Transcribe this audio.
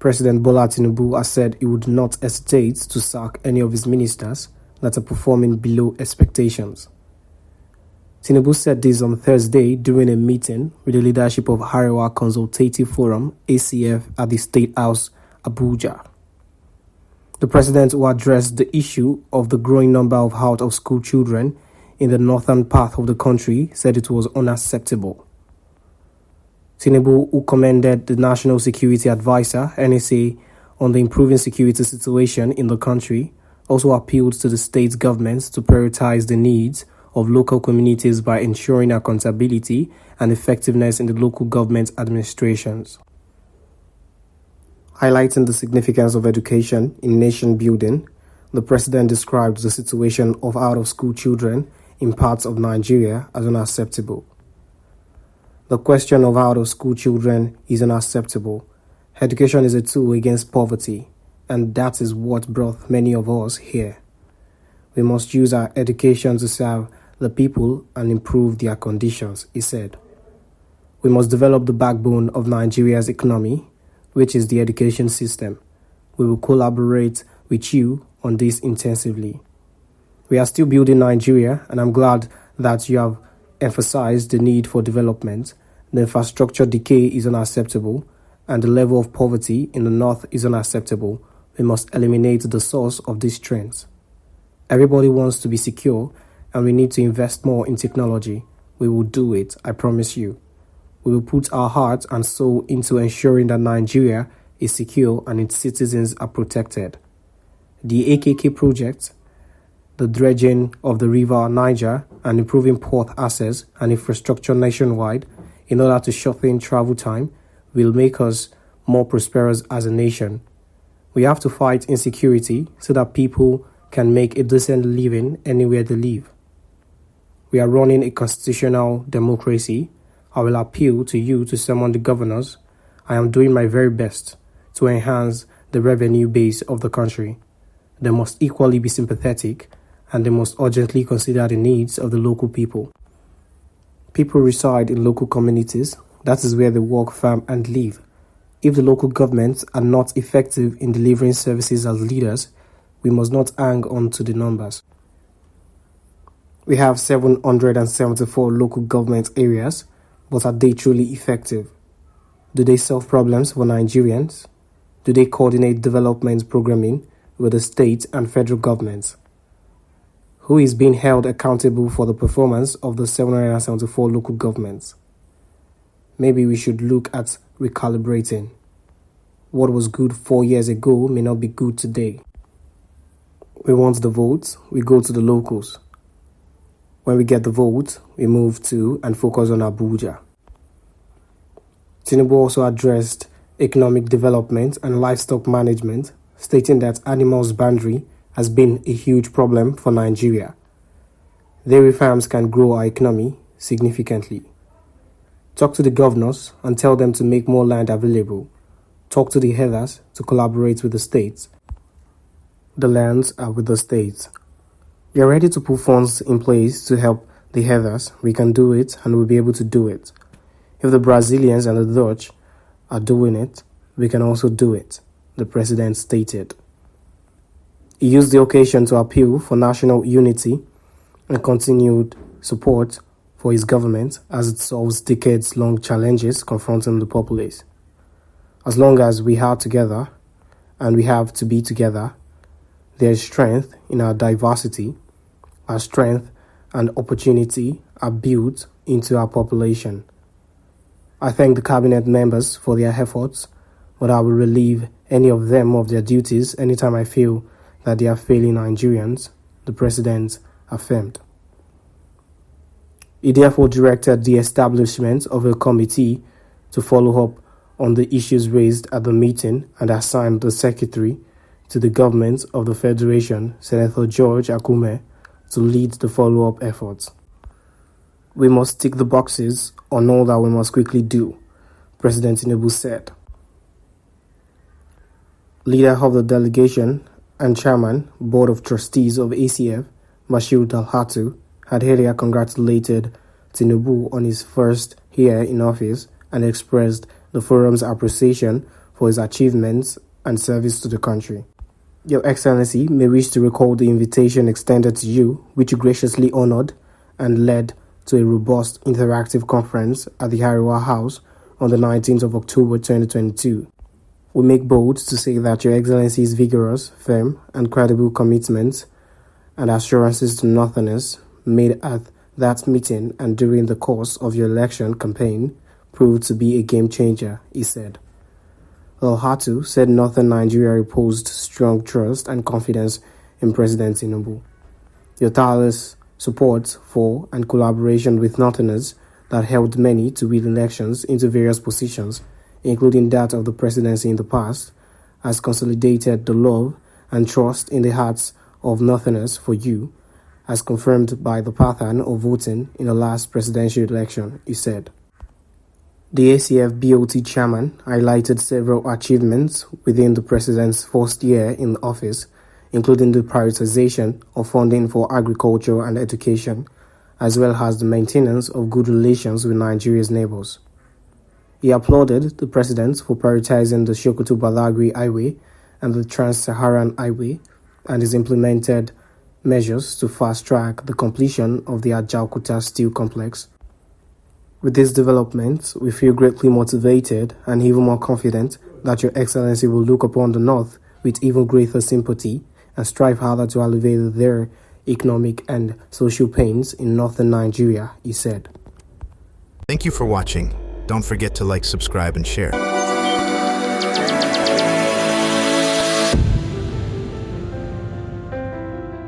President Bola Tinubu has said he would not hesitate to sack any of his ministers that are performing below expectations. Tinubu said this on Thursday during a meeting with the leadership of Arewa Consultative Forum (ACF) at the State House, Abuja. The president, who addressed the issue of the growing number of out-of-school children in the northern part of the country, said it was unacceptable. Tinubu, who commended the National Security Advisor (NSA) on the improving security situation in the country, also appealed to the state governments to prioritize the needs of local communities by ensuring accountability and effectiveness in the local government administrations. Highlighting the significance of education in nation building, the president described the situation of out-of-school children in parts of Nigeria as unacceptable. The question of out-of-school children is unacceptable. Education is a tool against poverty, and that is what brought many of us here. We must use our education to serve the people and improve their conditions, he said. We must develop the backbone of Nigeria's economy, which is the education system. We will collaborate with you on this intensively. We are still building Nigeria, and I'm glad that you have emphasized the need for development. The infrastructure decay is unacceptable, and the level of poverty in the north is unacceptable. We must eliminate the source of these trends. Everybody wants to be secure, and we need to invest more in technology. We will do it, I promise you. We will put our heart and soul into ensuring that Nigeria is secure and its citizens are protected. The AKK project, the dredging of the river Niger, and improving port access and infrastructure nationwide in order to shorten travel time will make us more prosperous as a nation. We have to fight insecurity so that people can make a decent living anywhere they live. We are running a constitutional democracy. I will appeal to you to summon the governors. I am doing my very best to enhance the revenue base of the country. They must equally be sympathetic, and they must urgently consider the needs of the local people. People reside in local communities. That is where they work, farm, and live. If the local governments are not effective in delivering services as leaders, we must not hang on to the numbers. We have 774 local government areas, but are they truly effective? Do they solve problems for Nigerians? Do they coordinate development programming with the state and federal governments? Who is being held accountable for the performance of the 774 local governments? Maybe we should look at recalibrating. What was good 4 years ago may not be good today. We want the votes, we go to the locals. When we get the vote, we move to and focus on Abuja. Tinubu also addressed economic development and livestock management, stating that animal husbandry has been a huge problem for Nigeria. Dairy farms can grow our economy significantly. Talk to the governors and tell them to make more land available. Talk to the headers to collaborate with the states. The lands are with the states. We are ready to put funds in place to help the headers. We can do it, and we'll be able to do it. If the Brazilians and the Dutch are doing it, we can also do it, the president stated. He used the occasion to appeal for national unity and continued support for his government as it solves decades-long challenges confronting the populace. As long as we are together, and we have to be together, there is strength in our diversity. Our strength and opportunity are built into our population. I thank the cabinet members for their efforts, but I will relieve any of them of their duties anytime I feel that they are failing Nigerians, the president affirmed. He therefore directed the establishment of a committee to follow up on the issues raised at the meeting and assigned the secretary to the government of the Federation, Senator George Akume, to lead the follow-up efforts. We must tick the boxes on all that we must quickly do, President Tinubu said. Leader of the delegation and chairman, Board of Trustees of ACF, Bashir Dalhatu, had earlier congratulated Tinubu on his first year in office and expressed the forum's appreciation for his achievements and service to the country. Your Excellency may wish to recall the invitation extended to you, which you graciously honored and led to a robust interactive conference at the Hariwa House on the 19th of October 2022. We make bold to say that Your Excellency's vigorous, firm, and credible commitments and assurances to Northerners made at that meeting and during the course of your election campaign proved to be a game changer, he said. El Hatu said Northern Nigeria reposed strong trust and confidence in President Tinubu. Your tireless support for and collaboration with Northerners that helped many to win elections into various positions, including that of the presidency in the past, has consolidated the love and trust in the hearts of Northerners for you, as confirmed by the pattern of voting in the last presidential election, he said. The ACF BOT chairman highlighted several achievements within the president's first year in office, including the prioritization of funding for agriculture and education, as well as the maintenance of good relations with Nigeria's neighbors. He applauded the president for prioritizing the Sokoto-Badagry Highway and the Trans-Saharan Highway and his implemented measures to fast-track the completion of the Ajaokuta Steel Complex. With these developments, we feel greatly motivated and even more confident that Your Excellency will look upon the North with even greater sympathy and strive harder to alleviate their economic and social pains in northern Nigeria, he said. Thank you for watching. Don't forget to like, subscribe, and share.